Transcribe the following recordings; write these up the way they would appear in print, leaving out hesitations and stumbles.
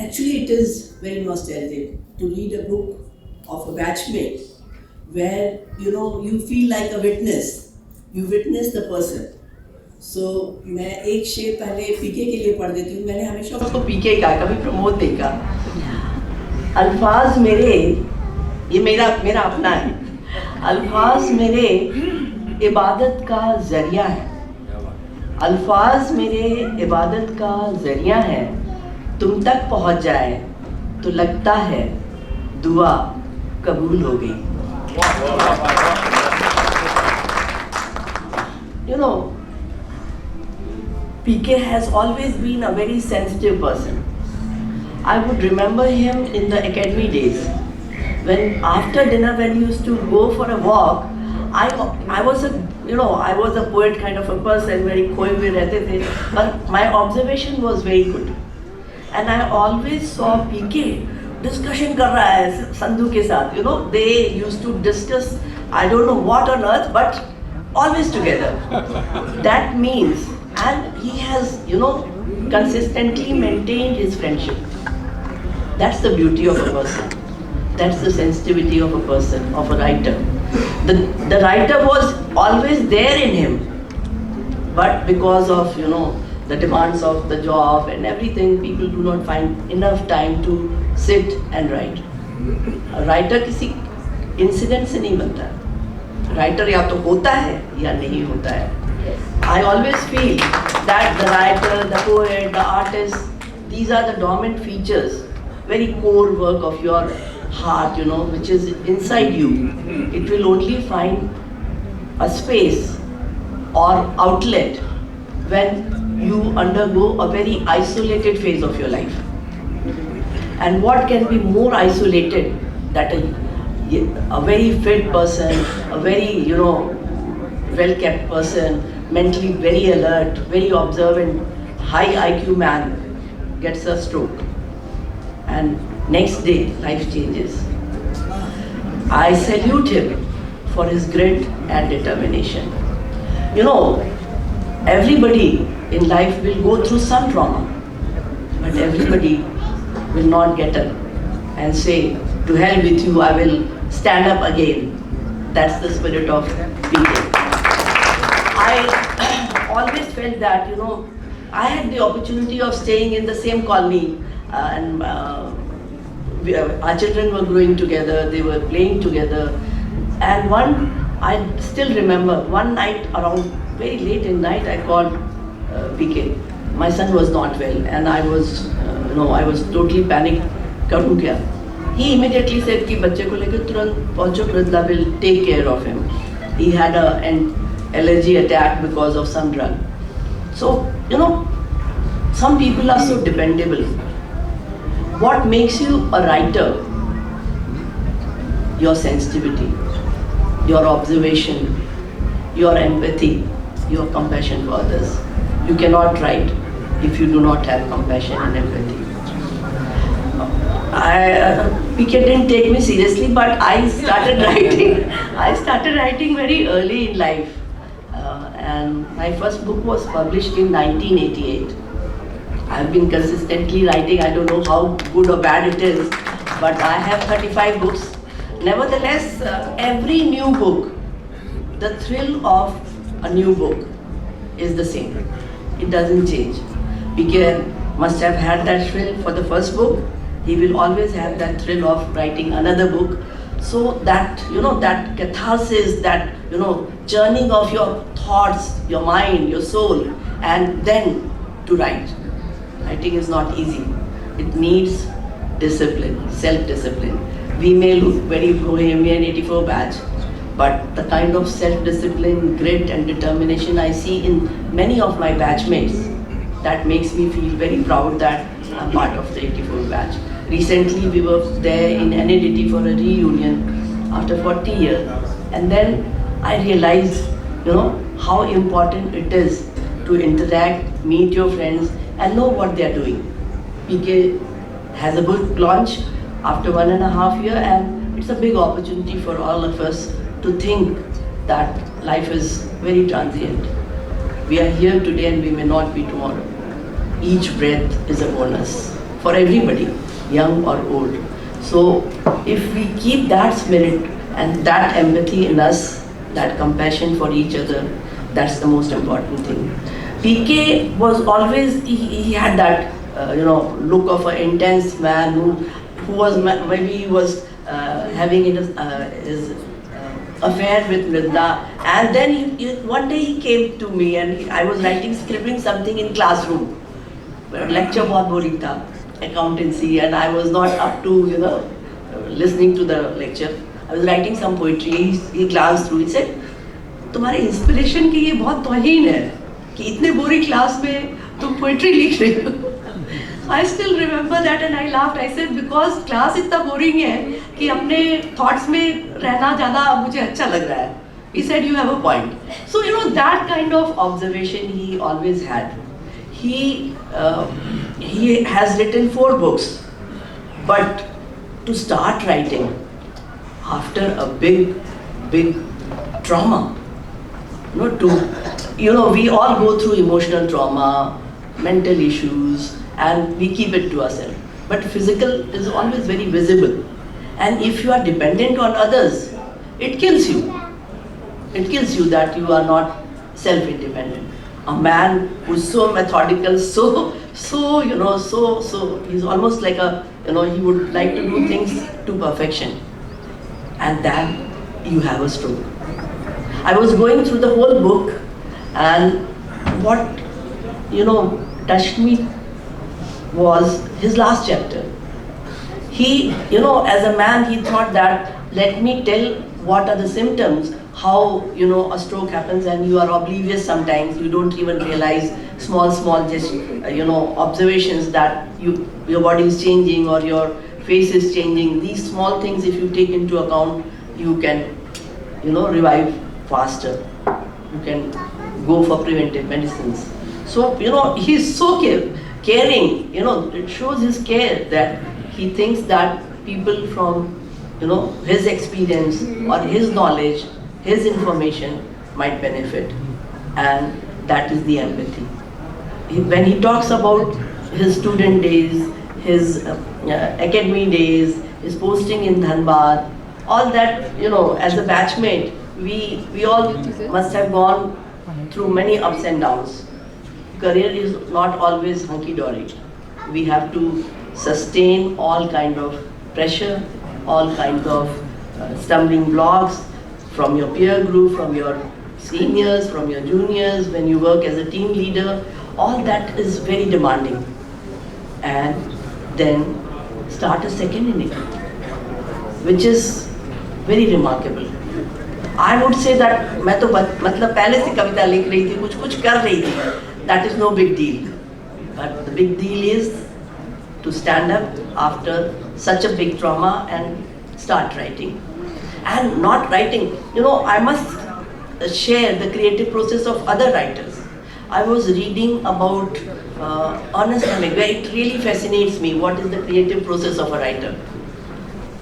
Actually, it is very nostalgic to read a book of a batchmate where you feel like a witness. You witness the person. So मैं एक शेर पहले पीके के लिए पढ़ देती हूँ. मैंने हमेशा उसको पीके का, कभी प्रमोद नहीं का. अल्फाज मेरे, ये मेरा मेरा अपना है. अल्फाज मेरे इबादत का जरिया है. अल्फाज मेरे इबादत का जरिया है. तुम तक पहुंच जाए तो लगता है दुआ कबूल हो गई. PK has always been a very sensitive person. I would remember him in the academy days when after dinner when we used to go for a walk. I was a poet kind of a person, very खोए हुए रहते थे, but my observation was very good. And I always saw PK discussion कर रहा है संधू के साथ. They used to discuss, I don't know what on earth, but always together. That means, and he has, consistently maintained his friendship. That's the beauty of a person. That's the sensitivity of a person, of a writer. The writer was always there in him, but because of, the demands of the job and everything, people do not find enough time to sit and write. A writer किसी incident से नहीं बनता. Writer या तो होता है या नहीं होता है. I always feel that the writer, the poet, the artist, these are the dormant features, very core work of your heart, which is inside you. It will only find a space or outlet when you undergo a very isolated phase of your life. And what can be more isolated that a very fit person, a very, well-kept person, mentally very alert, very observant, high IQ man gets a stroke. And next day, life changes. I salute him for his grit and determination. Everybody in life will go through some trauma, but everybody will not get up and say, to hell with you, I will stand up again. That's the spirit of PK. I always felt that, I had the opportunity of staying in the same colony, and our children were growing together, they were playing together. And I still remember, one night around very late in night, I called PK. My son was not well, and I was totally panicked. करूँ क्या? He immediately said कि बच्चे को लेकर तुरंत पहुँचो, Pradla will take care of him. He had an allergy attack because of some drug. So, some people are so dependable. What makes you a writer? Your sensitivity, your observation, your empathy, your compassion for others. You cannot write if you do not have compassion and empathy. PK didn't take me seriously, but I started writing. I started writing very early in life. And my first book was published in 1988. I've been consistently writing. I don't know how good or bad it is, but I have 35 books. Nevertheless, every new book, the thrill of a new book is the same. It doesn't change. PK must have had that thrill for the first book. He will always have that thrill of writing another book. So that, that catharsis, that, churning of your thoughts, your mind, your soul, and then to write. Writing is not easy. It needs discipline, self-discipline. We may look very bohemian 84 batch, but the kind of self-discipline, grit and determination I see in many of my batchmates, that makes me feel very proud that I'm part of the 84 batch. Recently we were there in NADT for a reunion after 40 years, and then I realized, how important it is to interact, meet your friends and know what they are doing. PK has a good launch after 1.5 years, and it's a big opportunity for all of us to think that life is very transient. We are here today and we may not be tomorrow. Each breath is a bonus. for everybody, young or old. So if we keep that spirit and that empathy in us, that compassion for each other, that's the most important thing. PK was always, he had that look of an intense man who was maybe he was having his affair with Vrinda, and then one day he came to me and I was scribbling something in classroom. Lecture बहुत boring था, accountancy, and I was not up to listening to the lecture. I was writing some poetry. He glanced through. He said, तुम्हारे inspiration की ये बहुत तौहीन है कि इतने बोरी क्लास में तुम पोइट्री लिख रहे हो. I still remember that and I laughed. I said because class इतना boring है कि अपने thoughts में रहना ज़्यादा मुझे अच्छा लग रहा है. He said you have a point. So that kind of observation he always had. He has written 4 books, but to start writing after a big trauma. We all go through emotional trauma, mental issues, and we keep it to ourselves. But physical is always very visible. And if you are dependent on others, it kills you. It kills you that you are not self-independent. A man who's so methodical, he's almost like he would like to do things to perfection. And then you have a stroke. I was going through the whole book, and what touched me was his last chapter. He, as a man, he thought that let me tell what are the symptoms, how a stroke happens, and you are oblivious sometimes. You don't even realize small just observations that your body is changing or your face is changing. These small things, if you take into account, you can revive faster. You can go for preventive medicines. So he's so caring. It shows his care that he thinks that people from his experience or his knowledge, his information might benefit, and that is the empathy. When he talks about his student days, his academy days, his posting in Dhanbad, all that, as a batchmate, we all must have gone through many ups and downs. Career is not always hunky-dory. We have to sustain all kind of pressure, all kinds of stumbling blocks from your peer group, from your seniors, from your juniors, when you work as a team leader. All that is very demanding. And then start a second innings, which is very remarkable. I would say that मैं तो पहले से कविता लिख रही थी, कुछ कर रही थी. That is no big deal. But the big deal is to stand up after such a big trauma and start writing. And not writing, I must share the creative process of other writers. I was reading about Ernest Hemingway. It really fascinates me. What is the creative process of a writer?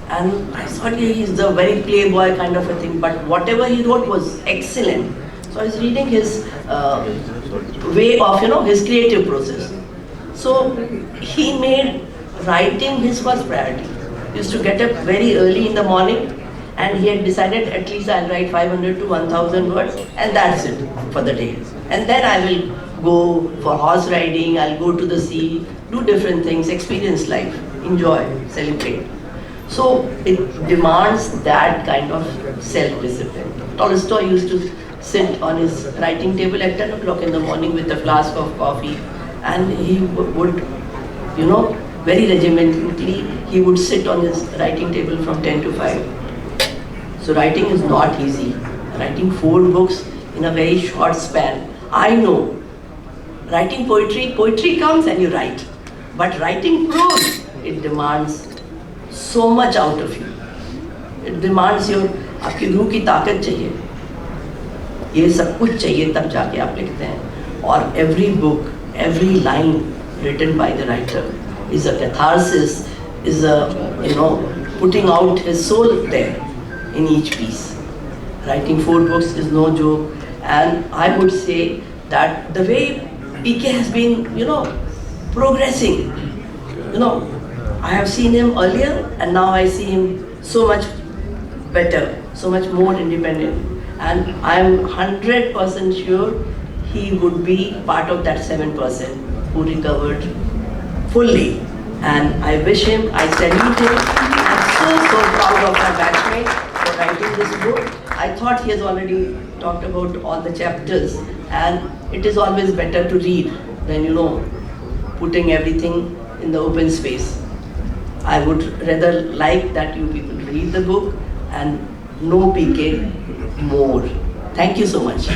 And I thought he's a very playboy kind of a thing, but whatever he wrote was excellent. So I was reading his way of, his creative process. So he made writing his first priority. He used to get up very early in the morning, and he had decided at least I'll write 500 to 1000 words, and that's it for the day. And then I will go for horse riding, I'll go to the sea, do different things, experience life, enjoy, celebrate. So it demands that kind of self-discipline. Tolstoy used to sit on his writing table at 10 o'clock in the morning with a flask of coffee, and he would, very regimentedly, he would sit on his writing table from 10 to 5. So writing is not easy. Writing 4 books in a very short span. I know, writing poetry comes and you write. But writing prose, it demands so much out of you. It demands आपकी रूह की ताकत चाहिए. ये सब कुछ चाहिए तब जाके आप लिखते हैं. और every book, every line written by the writer is a catharsis, is a, putting out his soul there in each piece. Writing 4 books is no joke, and I would say that the way PK has been, progressing, I have seen him earlier and now I see him so much better, so much more independent. And I am 100% sure he would be part of that 7% who recovered fully. And I wish him, I salute him. I'm so proud of my batchmate for writing this book. I thought he has already talked about all the chapters, and it is always better to read than, putting everything in the open space. I would rather like that you people read the book and know PK more. Thank you so much.